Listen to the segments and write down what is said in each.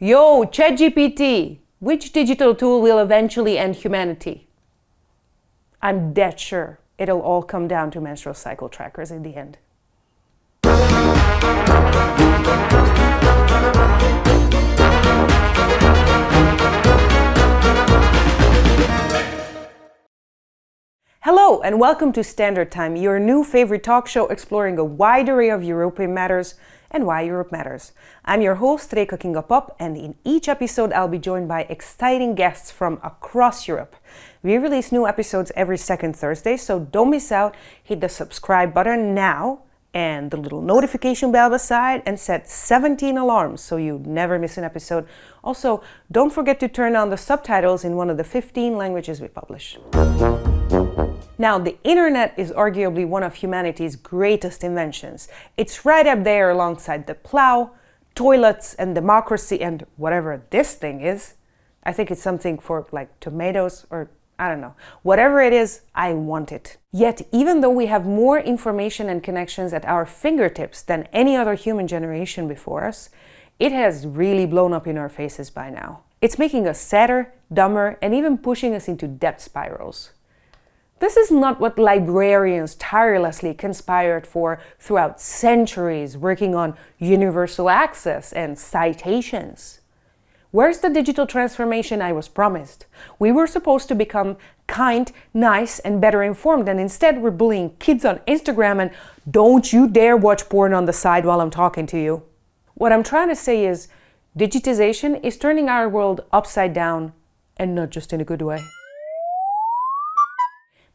Yo, ChatGPT, which digital tool will eventually end humanity? I'm dead sure it'll all come down to menstrual cycle trackers in the end. Hello and welcome to Standard Time, your new favorite talk show exploring a wide array of European matters and why Europe matters. I'm your host, Reka Kinga-Pop, and in each episode I'll be joined by exciting guests from across Europe. We release new episodes every second Thursday, so don't miss out. Hit the subscribe button now and the little notification bell beside and set 17 alarms so you never miss an episode. Also, don't forget to turn on the subtitles in one of the 15 languages we publish. Now, the internet is arguably one of humanity's greatest inventions. It's right up there alongside the plow, toilets, and democracy, and whatever this thing is. I think it's something for like tomatoes or I don't know. Whatever it is, I want it. Yet, even though we have more information and connections at our fingertips than any other human generation before us, it has really blown up in our faces by now. It's making us sadder, dumber, and even pushing us into debt spirals. This is not what librarians tirelessly conspired for throughout centuries, working on universal access and citations. Where's the digital transformation I was promised? We were supposed to become kind, nice, and better informed, and instead we're bullying kids on Instagram and don't you dare watch porn on the side while I'm talking to you. What I'm trying to say is, digitization is turning our world upside down, and not just in a good way.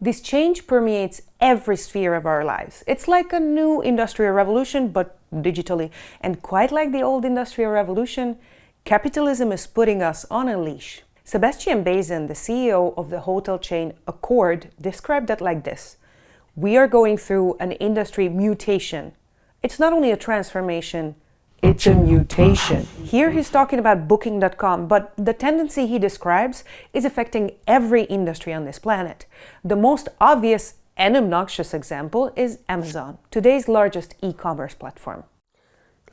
This change permeates every sphere of our lives. It's like a new industrial revolution, but digitally. And quite like the old industrial revolution, capitalism is putting us on a leash. Sebastian Bazin, the CEO of the hotel chain Accord, described it like this: "We are going through an industry mutation. It's not only a transformation, it's a mutation." Here he's talking about Booking.com, but the tendency he describes is affecting every industry on this planet. The most obvious and obnoxious example is Amazon, today's largest e-commerce platform.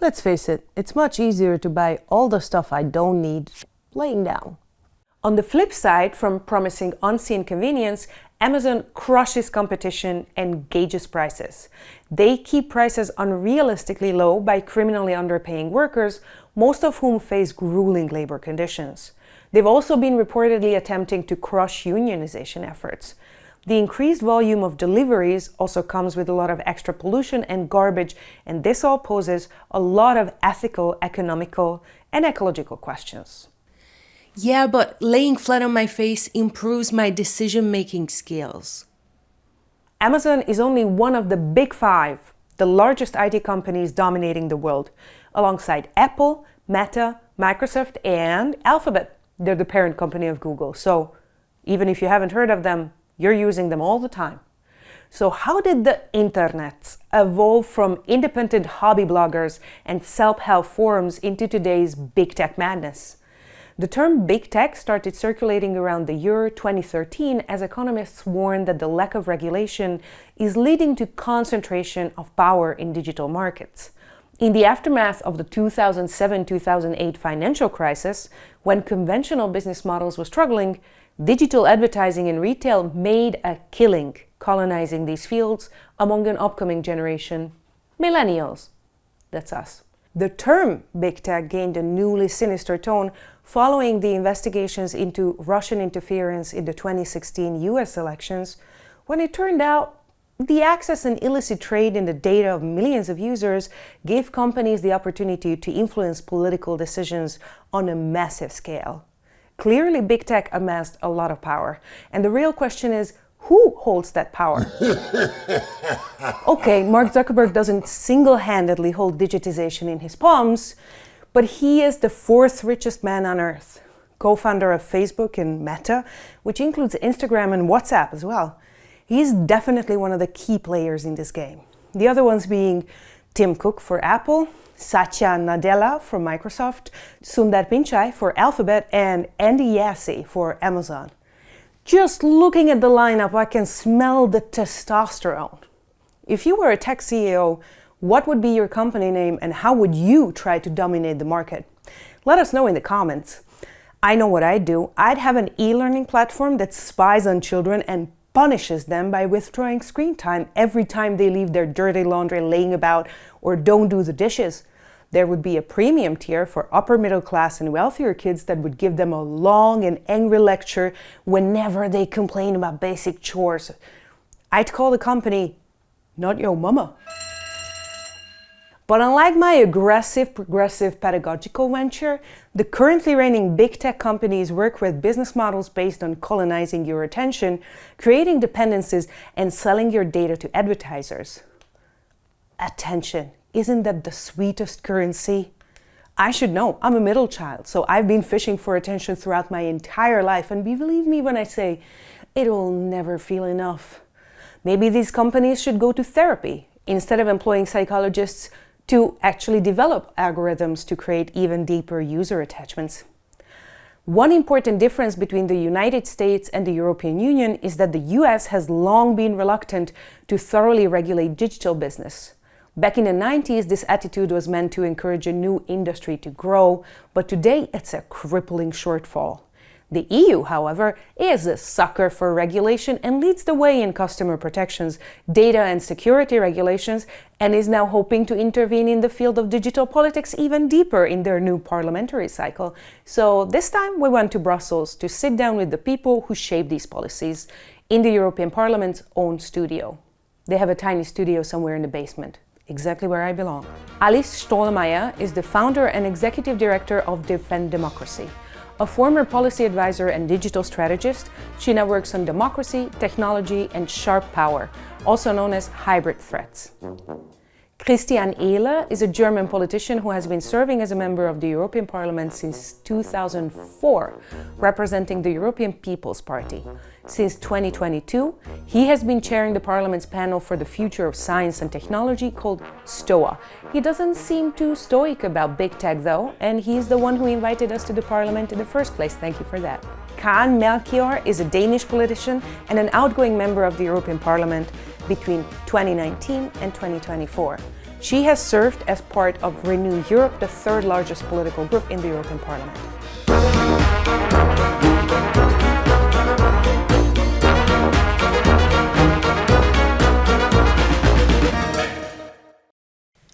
Let's face it, it's much easier to buy all the stuff I don't need laying down. On the flip side, from promising unseen convenience, Amazon crushes competition and gauges prices. They keep prices unrealistically low by criminally underpaying workers, most of whom face grueling labor conditions. They've also been reportedly attempting to crush unionization efforts. The increased volume of deliveries also comes with a lot of extra pollution and garbage, and this all poses a lot of ethical, economical, and ecological questions. Yeah, but laying flat on my face improves my decision-making skills. Amazon is only one of the big five, the largest IT companies dominating the world, alongside Apple, Meta, Microsoft, and Alphabet. They're the parent company of Google, so even if you haven't heard of them, you're using them all the time. So how did the internet evolve from independent hobby bloggers and self-help forums into today's big tech madness? The term big tech started circulating around the year 2013 as economists warned that the lack of regulation is leading to concentration of power in digital markets. In the aftermath of the 2007-2008 financial crisis, when conventional business models were struggling, digital advertising and retail made a killing, colonizing these fields among an upcoming generation, millennials. That's us. The term big tech gained a newly sinister tone following the investigations into Russian interference in the 2016 US elections, when it turned out the access and illicit trade in the data of millions of users gave companies the opportunity to influence political decisions on a massive scale. Clearly, big tech amassed a lot of power, and the real question is, who holds that power? Okay, Mark Zuckerberg doesn't single-handedly hold digitization in his palms, but he is the fourth richest man on earth, co-founder of Facebook and Meta, which includes Instagram and WhatsApp as well. He's definitely one of the key players in this game. The other ones being Tim Cook for Apple, Satya Nadella from Microsoft, Sundar Pichai for Alphabet, and Andy Jassy for Amazon. Just looking at the lineup, I can smell the testosterone. If you were a tech CEO, what would be your company name and how would you try to dominate the market? Let us know in the comments. I know what I'd do. I'd have an e-learning platform that spies on children and punishes them by withdrawing screen time every time they leave their dirty laundry laying about or don't do the dishes. There would be a premium tier for upper middle class and wealthier kids that would give them a long and angry lecture whenever they complain about basic chores. I'd call the company Not Your Mama. But unlike my aggressive, progressive pedagogical venture, the currently reigning big tech companies work with business models based on colonizing your attention, creating dependencies, and selling your data to advertisers. Attention, isn't that the sweetest currency? I should know, I'm a middle child, so I've been fishing for attention throughout my entire life, and believe me when I say, it'll never feel enough. Maybe these companies should go to therapy instead of employing psychologists to actually develop algorithms to create even deeper user attachments. One important difference between the United States and the European Union is that the US has long been reluctant to thoroughly regulate digital business. Back in the 90s, this attitude was meant to encourage a new industry to grow, but today it's a crippling shortfall. The EU, however, is a sucker for regulation and leads the way in customer protections, data and security regulations, and is now hoping to intervene in the field of digital politics even deeper in their new parliamentary cycle. So this time we went to Brussels to sit down with the people who shape these policies in the European Parliament's own studio. They have a tiny studio somewhere in the basement, exactly where I belong. Alice Stollmeyer is the founder and executive director of Defend Democracy. A former policy advisor and digital strategist, she now works on democracy, technology, and sharp power, also known as hybrid threats. Christian Ehler is a German politician who has been serving as a member of the European Parliament since 2004, representing the European People's Party. Since 2022, he has been chairing the Parliament's panel for the future of science and technology called STOA. He doesn't seem too stoic about big tech though, and he's the one who invited us to the Parliament in the first place. Thank you for that. Melchior is a Danish politician and an outgoing member of the European Parliament between 2019 and 2024. She has served as part of Renew Europe, the third largest political group in the European Parliament.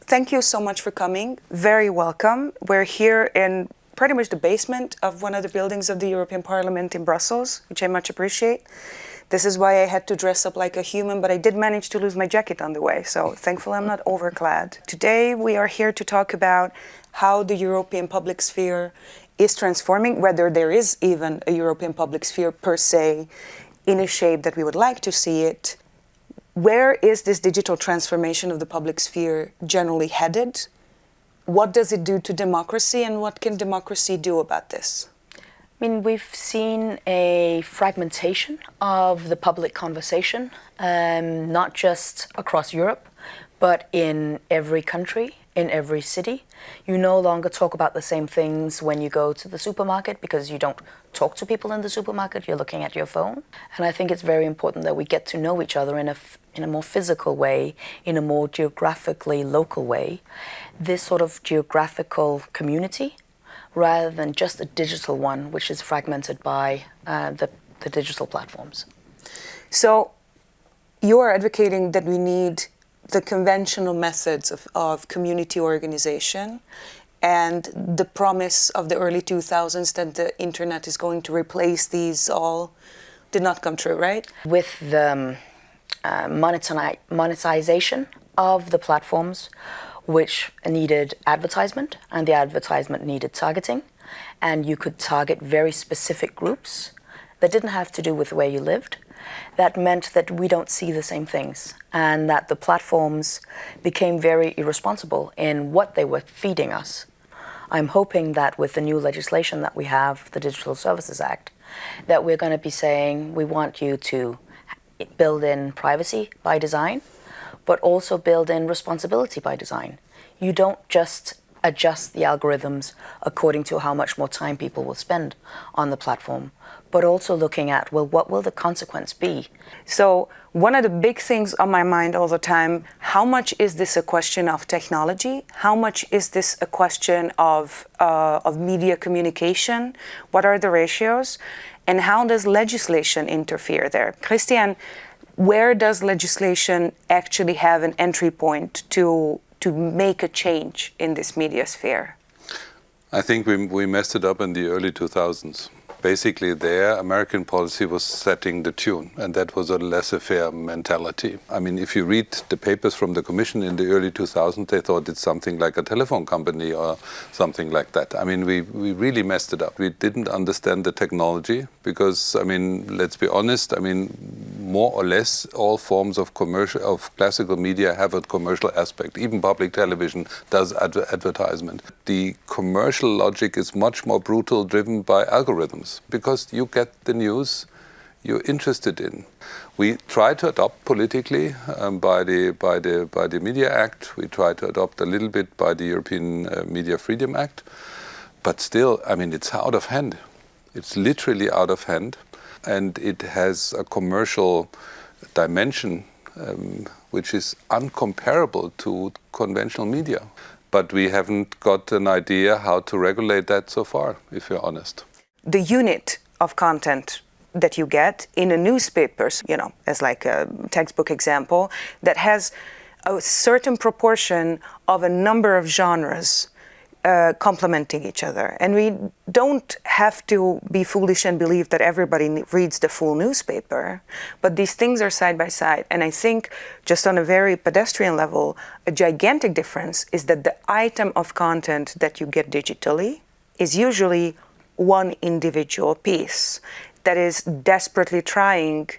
Thank you so much for coming. Very welcome. We're here in pretty much the basement of one of the buildings of the European Parliament in Brussels, which I much appreciate. This is why I had to dress up like a human, but I did manage to lose my jacket on the way, so thankfully I'm not overclad. Today we are here to talk about how the European public sphere is transforming, whether there is even a European public sphere per se in a shape that we would like to see it. Where is this digital transformation of the public sphere generally headed? What does it do to democracy, and what can democracy do about this? I mean, we've seen a fragmentation of the public conversation, not just across Europe, but in every country, in every city. You no longer talk about the same things when you go to the supermarket because you don't talk to people in the supermarket, you're looking at your phone. And I think it's very important that we get to know each other in a more physical way, in a more geographically local way. This sort of geographical community, rather than just a digital one, which is fragmented by the digital platforms. So you are advocating that we need the conventional methods of community organization, and the promise of the early 2000s that the internet is going to replace these all did not come true, right? With the monetization of the platforms, which needed advertisement, and the advertisement needed targeting, and you could target very specific groups that didn't have to do with where you lived. That meant that we don't see the same things, and that the platforms became very irresponsible in what they were feeding us. I'm hoping that with the new legislation that we have, the Digital Services Act, that we're going to be saying we want you to build in privacy by design, but also build in responsibility by design. You don't just adjust the algorithms according to how much more time people will spend on the platform, but also looking at, well, what will the consequence be? So one of the big things on my mind all the time, how much is this a question of technology? How much is this a question of media communication? What are the ratios? And how does legislation interfere there? Christian, where does legislation actually have an entry point to make a change in this media sphere? I think we messed it up in the early 2000s. Basically, there, American policy was setting the tune, and that was a laissez-faire mentality. I mean, if you read the papers from the Commission in the early 2000s, they thought it's something like a telephone company or something like that. I mean, we really messed it up. We didn't understand the technology because, I mean, let's be honest, I mean, more or less all forms of classical media have a commercial aspect. Even public television does advertisement. The commercial logic is much more brutal, driven by algorithms, because you get the news you're interested in. We try to adopt politically by the Media Act. We try to adopt a little bit by the European Media Freedom Act, but still, I mean, it's out of hand. It's literally out of hand, and it has a commercial dimension which is uncomparable to conventional media. But we haven't got an idea how to regulate that so far, if you're honest. The unit of content that you get in a newspaper, you know, as like a textbook example, that has a certain proportion of a number of genres complementing each other. And we don't have to be foolish and believe that everybody reads the full newspaper, but these things are side by side. And I think, just on a very pedestrian level, a gigantic difference is that the item of content that you get digitally is usually one individual piece that is desperately trying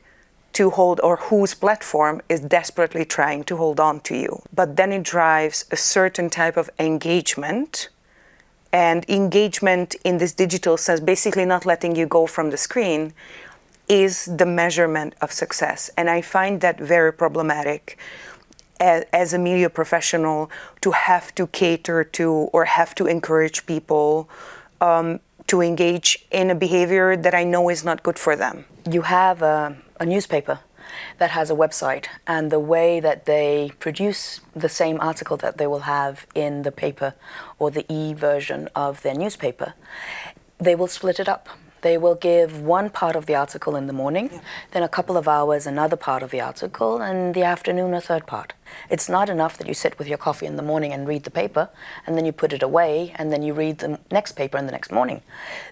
to hold, or whose platform is desperately trying to hold on to you. But then it drives a certain type of engagement, and engagement in this digital sense, basically not letting you go from the screen, is the measurement of success. And I find that very problematic as a media professional, to have to cater to or have to encourage people to engage in a behavior that I know is not good for them. You have a newspaper that has a website, and the way that they produce the same article that they will have in the paper or the e-version of their newspaper, they will split it up. They will give one part of the article in the morning, then a couple of hours another part of the article, and in the afternoon a third part. It's not enough that you sit with your coffee in the morning and read the paper, and then you put it away, and then you read the next paper in the next morning.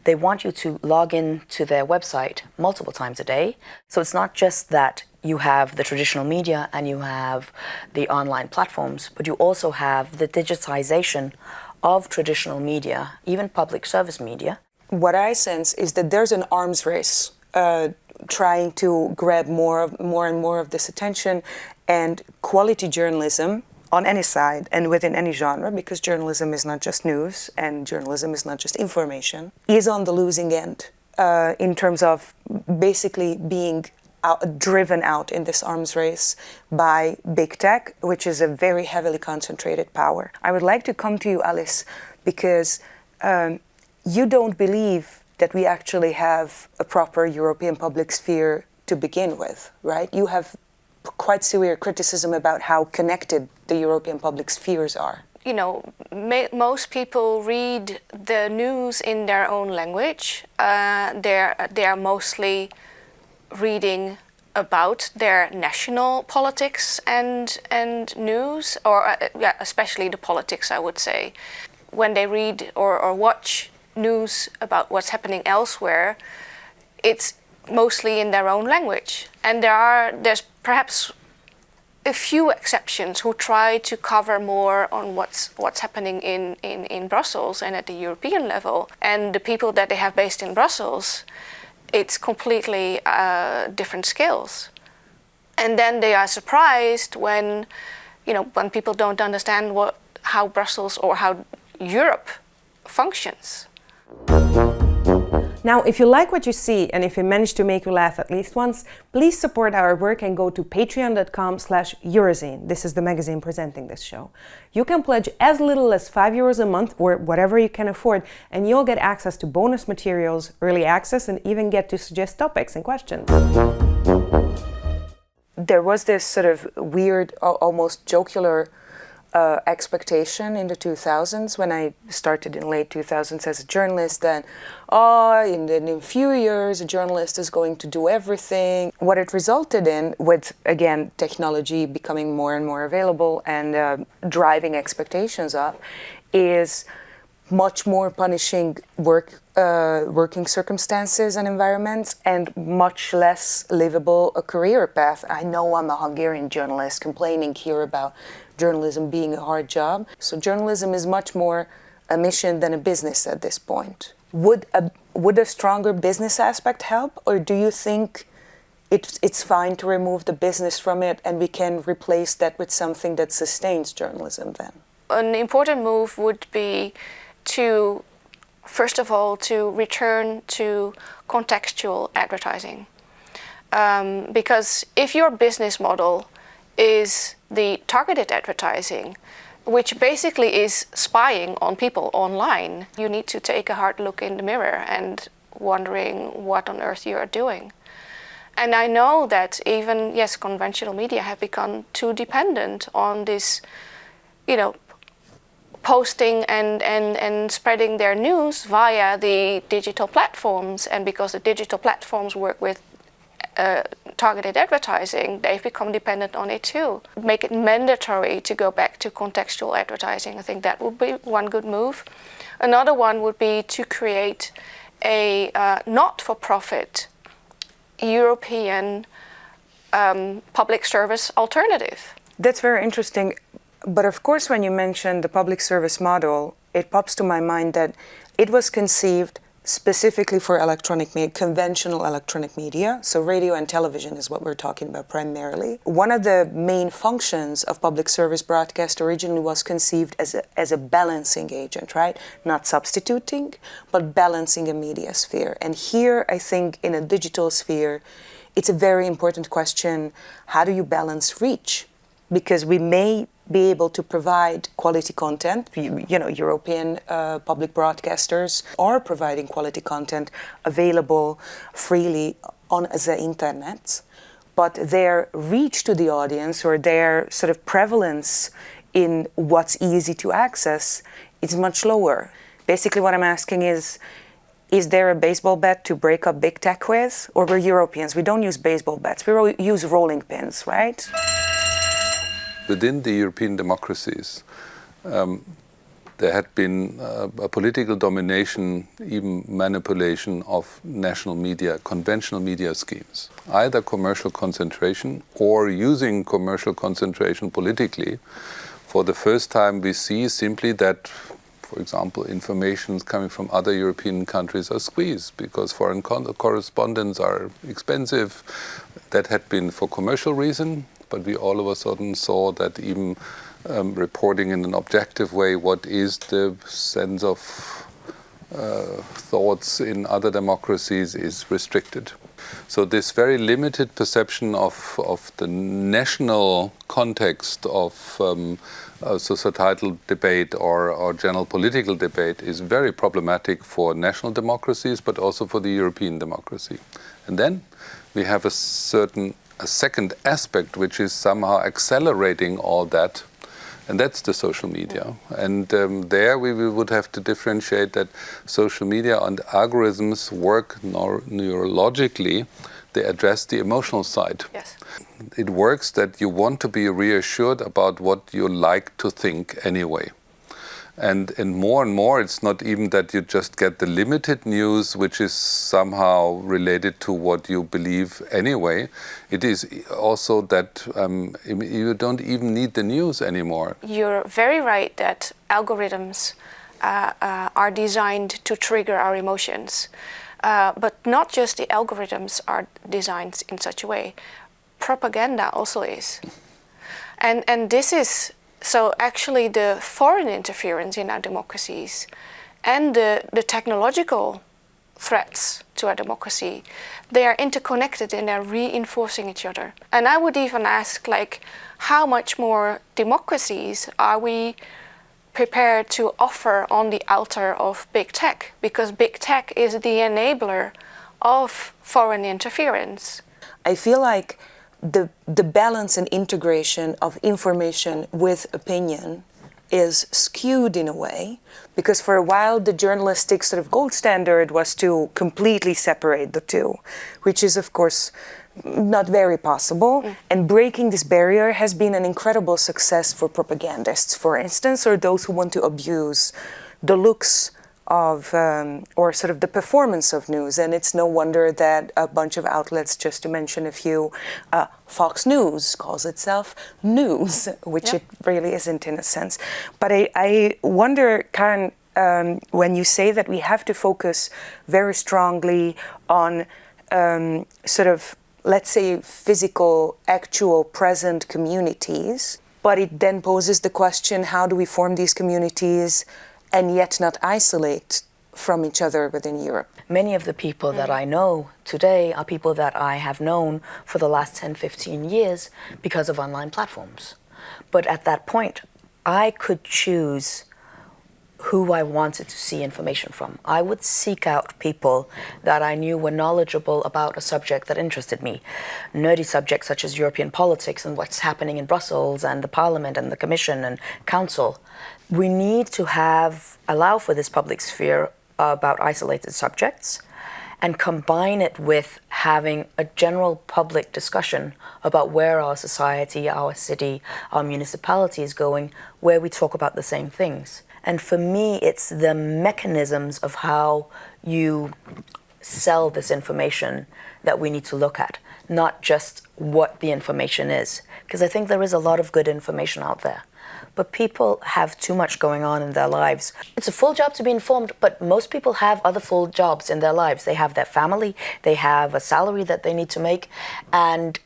They want you to log in to their website multiple times a day. So it's not just that you have the traditional media and you have the online platforms, but you also have the digitization of traditional media, even public service media. What I sense is that there's an arms race trying to grab more and more of this attention, and quality journalism on any side and within any genre, because journalism is not just news and journalism is not just information, is on the losing end in terms of basically being driven out in this arms race by big tech, which is a very heavily concentrated power. I would like to come to you, Alice, because you don't believe that we actually have a proper European public sphere to begin with, right? You have quite severe criticism about how connected the European public spheres are. You know, most people read the news in their own language. They are mostly reading about their national politics and news, or especially the politics, I would say. When they read or watch news about what's happening elsewhere, it's mostly in their own language. And there's perhaps a few exceptions who try to cover more on what's happening in Brussels and at the European level. And the people that they have based in Brussels, it's completely different skills. And then they are surprised when people don't understand how Brussels or how Europe functions. Now, if you like what you see and if it managed to make you laugh at least once, please support our work and go to patreon.com/Eurozine. This is the magazine presenting this show. You can pledge as little as €5 a month or whatever you can afford, and you'll get access to bonus materials, early access, and even get to suggest topics and questions. There was this sort of weird, almost jocular expectation in the 2000s when I started in late 2000s as a journalist that in a few years a journalist is going to do everything. What it resulted in, with again technology becoming more and more available and driving expectations up, is much more punishing working circumstances and environments, and much less livable a career path. I know I'm a Hungarian journalist complaining here about journalism being a hard job. So journalism is much more a mission than a business at this point. Would a stronger business aspect help, or do you think it's fine to remove the business from it and we can replace that with something that sustains journalism then? An important move would be to, first of all, to return to contextual advertising. Because if your business model is the targeted advertising, which basically is spying on people online, you need to take a hard look in the mirror and wondering what on earth you are doing. And I know that even, yes, conventional media have become too dependent on this, posting and spreading their news via the digital platforms. And because the digital platforms work with targeted advertising, they've become dependent on it too. Make it mandatory to go back to contextual advertising. I think that would be one good move. Another one would be to create a not-for-profit European public service alternative. That's very interesting. But of course, when you mention the public service model, it pops to my mind that it was conceived specifically for conventional electronic media. So radio and television is what we're talking about primarily. One of the main functions of public service broadcast originally was conceived as a balancing agent, right? Not substituting, but balancing a media sphere. And here, I think, in a digital sphere, it's a very important question: how do you balance reach? Because we may be able to provide quality content. European public broadcasters are providing quality content available freely on the internet, but their reach to the audience, or their sort of prevalence in what's easy to access, is much lower. Basically what I'm asking is there a baseball bat to break up big tech with? Or we're Europeans, we don't use baseball bats, we use rolling pins, right? Within the European democracies, there had been a political domination, even manipulation of national media, conventional media schemes. Either commercial concentration or using commercial concentration politically. For the first time, we see simply that, for example, information coming from other European countries are squeezed because foreign correspondents are expensive. That had been for commercial reason. But we all of a sudden saw that even reporting in an objective way what is the sense of thoughts in other democracies is restricted. So this very limited perception of the national context of societal debate or general political debate is very problematic for national democracies, but also for the European democracy. And then we have a second aspect which is somehow accelerating all that, and that's the social media. And there we would have to differentiate that social media and algorithms work neurologically. They address the emotional side. Yes. It works that you want to be reassured about what you like to think anyway. And more, it's not even that you just get the limited news, which is somehow related to what you believe anyway. It is also that you don't even need the news anymore. You're very right that algorithms are designed to trigger our emotions. But not just the algorithms are designed in such a way. Propaganda also is. And this is... So actually the foreign interference in our democracies and the technological threats to our democracy. They are interconnected and they're reinforcing each other. And I would even ask, like, how much more democracies are we prepared to offer on the altar of big tech? Because big tech is the enabler of foreign interference. I feel like the balance and integration of information with opinion is skewed in a way, because for a while the journalistic sort of gold standard was to completely separate the two, which is of course not very possible. And breaking this barrier has been an incredible success for propagandists, for instance, or those who want to abuse the looks of or sort of the performance of news. And it's no wonder that a bunch of outlets, just to mention a few, Fox News calls itself news, which it really isn't in a sense. But I wonder, Karen, when you say that we have to focus very strongly on sort of, let's say, physical, actual, present communities, but it then poses the question, how do we form these communities and yet not isolate from each other within Europe? Many of the people that I know today are people that I have known for the last 10, 15 years because of online platforms. But at that point, I could choose who I wanted to see information from. I would seek out people that I knew were knowledgeable about a subject that interested me. Nerdy subjects such as European politics and what's happening in Brussels and the Parliament and the Commission and Council. We need to allow for this public sphere about isolated subjects and combine it with having a general public discussion about where our society, our city, our municipality is going, where we talk about the same things. And for me, it's the mechanisms of how you sell this information that we need to look at, not just what the information is. Because I think there is a lot of good information out there. But people have too much going on in their lives. It's a full job to be informed, but most people have other full jobs in their lives. They have their family, they have a salary that they need to make, and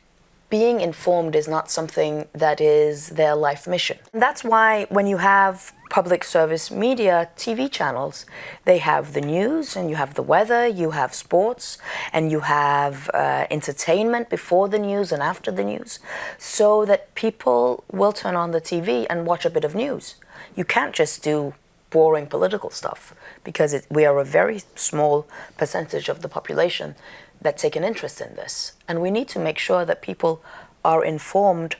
being informed is not something that is their life mission. And that's why when you have public service media TV channels, they have the news and you have the weather, you have sports, and you have entertainment before the news and after the news, so that people will turn on the TV and watch a bit of news. You can't just do boring political stuff, because we are a very small percentage of the population that take an interest in this. And we need to make sure that people are informed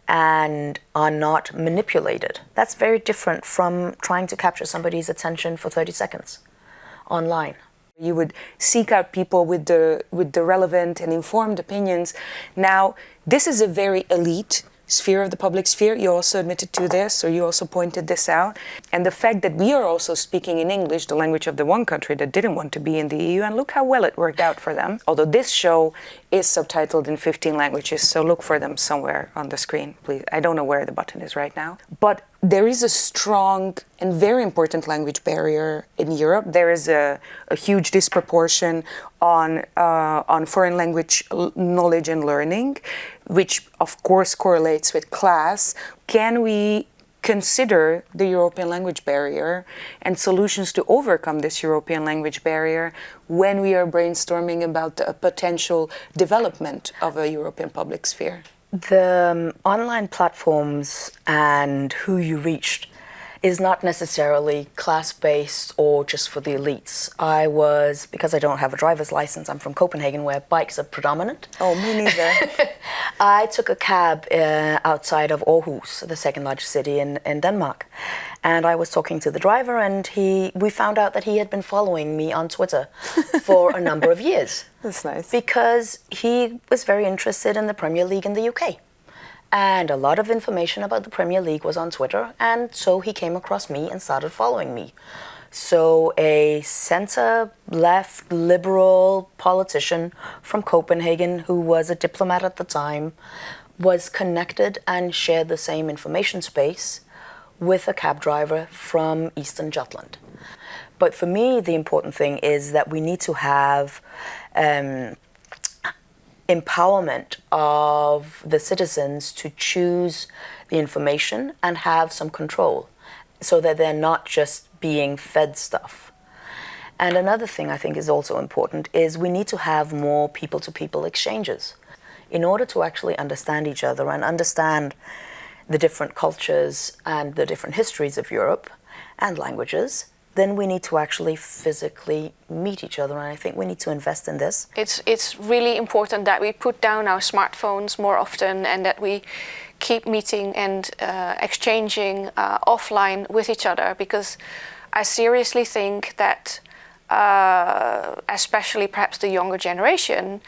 and are not manipulated. That's very different from trying to capture somebody's attention for 30 seconds online. You would seek out people with the relevant and informed opinions. Now, this is a very elite sphere of the public sphere. You also admitted to this, or you also pointed this out. And the fact that we are also speaking in English, the language of the one country that didn't want to be in the EU, and look how well it worked out for them. Although this show is subtitled in 15 languages, so look for them somewhere on the screen, please. I don't know where the button is right now. But there is a strong and very important language barrier in Europe. There is a huge disproportion on foreign language knowledge and learning, which of course correlates with class. Can we consider the European language barrier and solutions to overcome this European language barrier when we are brainstorming about the potential development of a European public sphere? The online platforms and who you reached is not necessarily class-based or just for the elites. Because I don't have a driver's license, I'm from Copenhagen, where bikes are predominant. Oh, me neither. I took a cab outside of Aarhus, the second largest city in Denmark. And I was talking to the driver, and we found out that he had been following me on Twitter for a number of years. That's nice. Because he was very interested in the Premier League in the UK. And a lot of information about the Premier League was on Twitter, and so he came across me and started following me. So a center-left liberal politician from Copenhagen, who was a diplomat at the time, was connected and shared the same information space with a cab driver from Eastern Jutland. But for me, the important thing is that we need to have empowerment of the citizens to choose the information and have some control, so that they're not just being fed stuff. And another thing I think is also important is we need to have more people-to-people exchanges in order to actually understand each other and understand the different cultures and the different histories of Europe and languages. Then we need to actually physically meet each other, and I think we need to invest in this. It's really important that we put down our smartphones more often and that we keep meeting and exchanging offline with each other, because I seriously think that especially perhaps the younger generation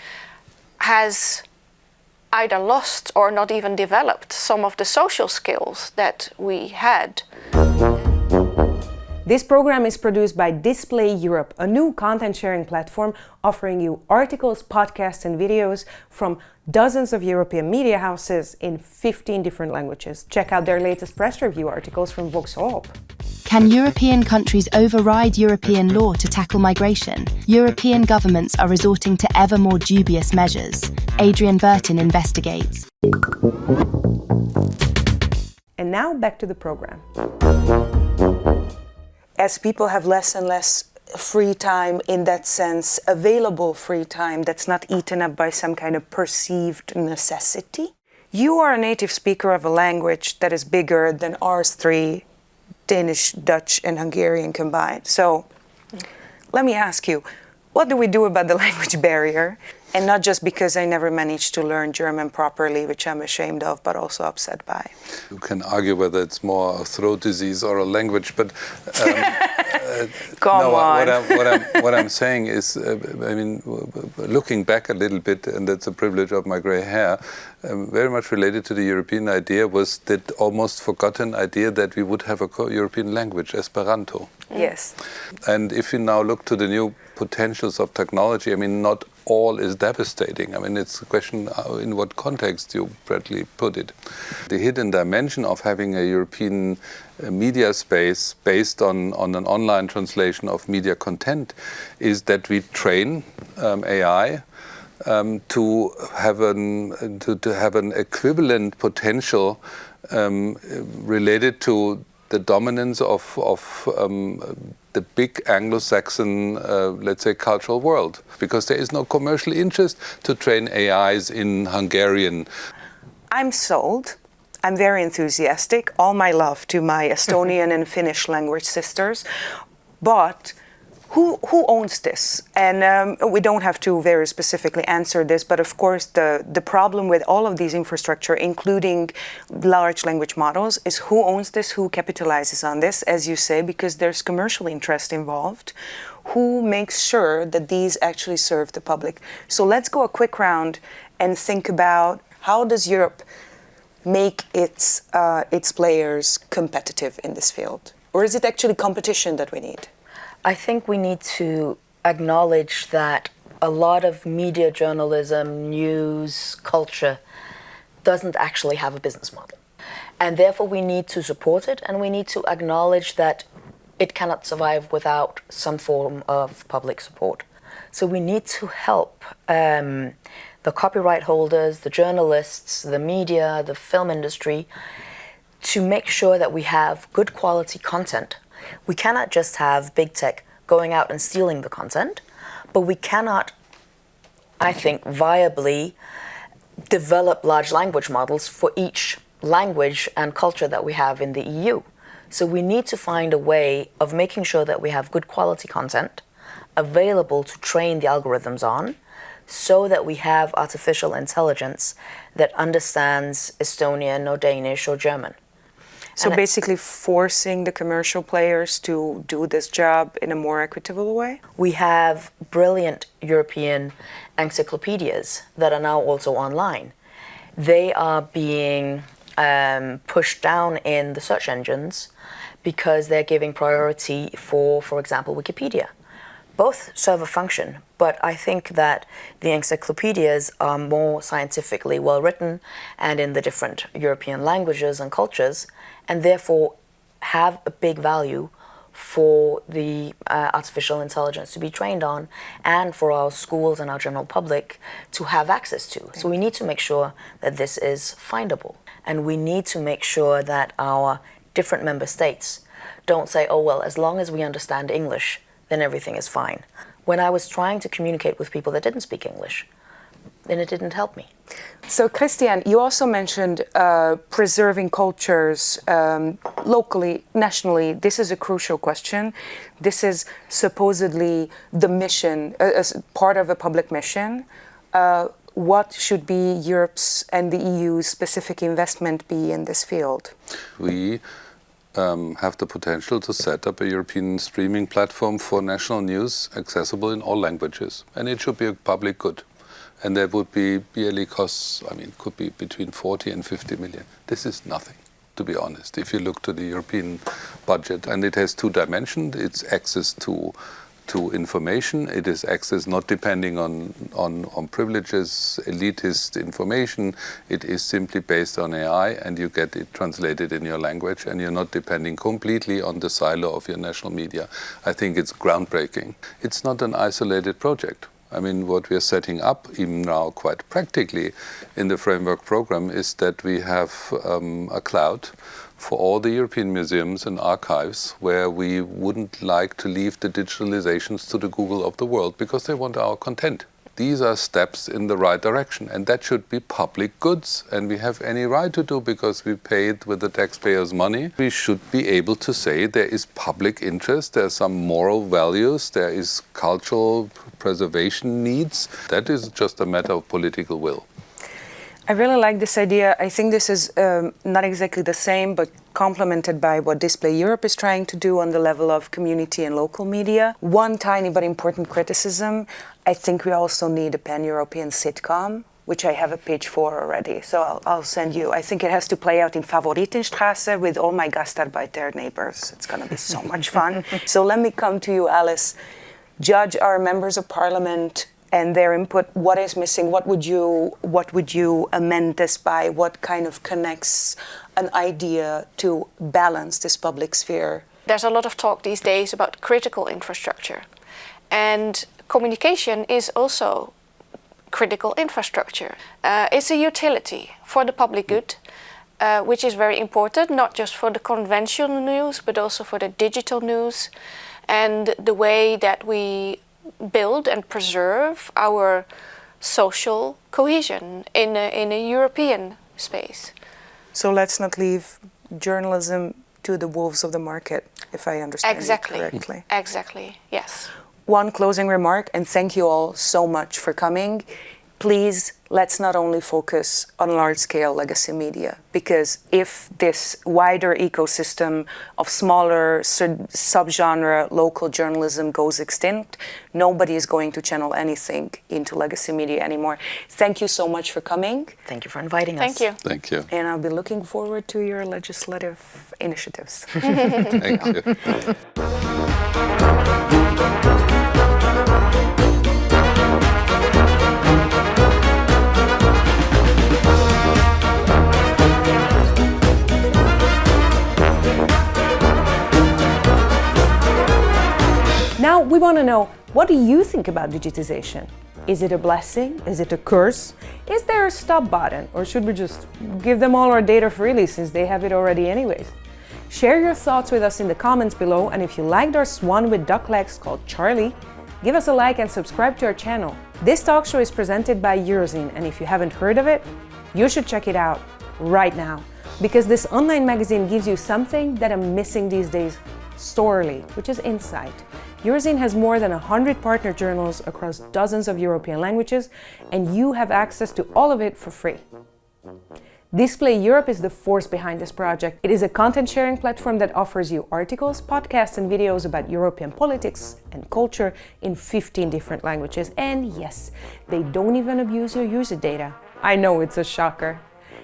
has either lost or not even developed some of the social skills that we had. This program is produced by Display Europe, a new content sharing platform offering you articles, podcasts and videos from dozens of European media houses in 15 different languages. Check out their latest press review articles from Vauxhall. Can European countries override European law to tackle migration? European governments are resorting to ever more dubious measures. Adrian Burton investigates. And now back to the program. As people have less and less free time, in that sense, available free time that's not eaten up by some kind of perceived necessity. You are a native speaker of a language that is bigger than ours three, Danish, Dutch, and Hungarian combined. So let me ask you, what do we do about the language barrier? And not just because I never managed to learn German properly, which I'm ashamed of, but also upset by. You can argue whether it's more a throat disease or a language, but Come on. What I'm saying is, looking back a little bit, and that's a privilege of my grey hair, very much related to the European idea was that almost forgotten idea that we would have a European language, Esperanto. Yes. And if you now look to the new potentials of technology, not all is devastating. It's a question in what context you probably put it. The hidden dimension of having a European media space based on an online translation of media content is that we train AI to have an equivalent potential related to the dominance of the big Anglo-Saxon, let's say, cultural world. Because there is no commercial interest to train AIs in Hungarian. I'm sold. I'm very enthusiastic. All my love to my Estonian and Finnish language sisters. But who owns this? And we don't have to very specifically answer this, but of course the problem with all of these infrastructure, including large language models, is who owns this, who capitalizes on this, as you say, because there's commercial interest involved. Who makes sure that these actually serve the public? So let's go a quick round and think about how does Europe make its players competitive in this field? Or is it actually competition that we need? I think we need to acknowledge that a lot of media journalism, news, culture doesn't actually have a business model. And therefore we need to support it, and we need to acknowledge that it cannot survive without some form of public support. So we need to help the copyright holders, the journalists, the media, the film industry to make sure that we have good quality content. We cannot just have big tech going out and stealing the content, but we cannot, I think, viably develop large language models for each language and culture that we have in the EU. So we need to find a way of making sure that we have good quality content available to train the algorithms on, so that we have artificial intelligence that understands Estonian or Danish or German. So basically forcing the commercial players to do this job in a more equitable way? We have brilliant European encyclopedias that are now also online. They are being pushed down in the search engines because they're giving priority for example, Wikipedia. Both serve a function, but I think that the encyclopedias are more scientifically well written and in the different European languages and cultures, and therefore have a big value for the artificial intelligence to be trained on and for our schools and our general public to have access to. So we need to make sure that this is findable, and we need to make sure that our different member states don't say, oh well, as long as we understand English, then everything is fine. When I was trying to communicate with people that didn't speak English, then it didn't help me. So, Christian, you also mentioned preserving cultures locally, nationally. This is a crucial question. This is supposedly the mission, as part of a public mission. What should be Europe's and the EU's specific investment be in this field? We have the potential to set up a European streaming platform for national news accessible in all languages. And it should be a public good. And there would be yearly costs, could be between 40 and 50 million. This is nothing, to be honest, if you look to the European budget. And it has two dimensions. It's access to information. It is access not depending on privileges, elitist information. It is simply based on AI, and you get it translated in your language, and you're not depending completely on the silo of your national media. I think it's groundbreaking. It's not an isolated project. What we are setting up, even now quite practically in the framework program, is that we have a cloud for all the European museums and archives where we wouldn't like to leave the digitalizations to the Google of the world because they want our content. These are steps in the right direction, and that should be public goods, and we have any right to do because we paid with the taxpayers' money. We should be able to say there is public interest, there are some moral values, there is cultural preservation needs. That is just a matter of political will. I really like this idea. I think this is not exactly the same, but complemented by what Display Europe is trying to do on the level of community and local media. One tiny but important criticism, I think we also need a pan-European sitcom, which I have a pitch for already, so I'll send you. I think it has to play out in Favoritenstraße with all my Gastarbeiter neighbors. It's going to be so much fun. So let me come to you, Alice. Judge our members of parliament and their input. What is missing? What would you amend this by? What kind of connects an idea to balance this public sphere? There's a lot of talk these days about critical infrastructure. And communication is also critical infrastructure. It's a utility for the public good, which is very important, not just for the conventional news, but also for the digital news and the way that we build and preserve our social cohesion in a European space. So let's not leave journalism to the wolves of the market, if I understand it correctly. Exactly, yes. One closing remark, and thank you all so much for coming. Please, let's not only focus on large-scale legacy media, because if this wider ecosystem of smaller subgenre local journalism goes extinct, nobody is going to channel anything into legacy media anymore. Thank you so much for coming. Thank you for inviting us. Thank you. Thank you. And I'll be looking forward to your legislative initiatives. Thank you. Now we want to know, what do you think about digitization? Is it a blessing? Is it a curse? Is there a stop button? Or should we just give them all our data freely since they have it already anyways? Share your thoughts with us in the comments below, and if you liked our swan with duck legs called Charlie, give us a like and subscribe to our channel. This talk show is presented by Eurozine, and if you haven't heard of it, you should check it out right now, because this online magazine gives you something that I'm missing these days sorely, which is insight. Eurozine has more than 100 partner journals across dozens of European languages, and you have access to all of it for free. Display Europe is the force behind this project. It is a content sharing platform that offers you articles, podcasts, and videos about European politics and culture in 15 different languages. And yes, they don't even abuse your user data. I know, it's a shocker.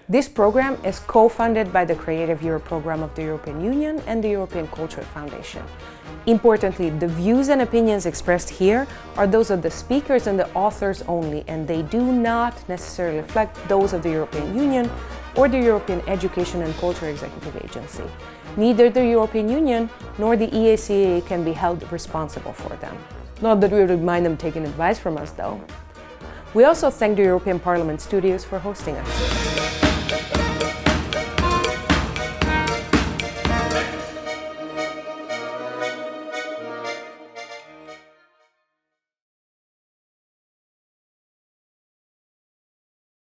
This program is co-funded by the Creative Europe program of the European Union and the European Cultural Foundation. Importantly, the views and opinions expressed here are those of the speakers and the authors only, and they do not necessarily reflect those of the European Union or the European Education and Culture Executive Agency. Neither the European Union nor the EACA can be held responsible for them. Not that we would mind them taking advice from us, though. We also thank the European Parliament Studios for hosting us.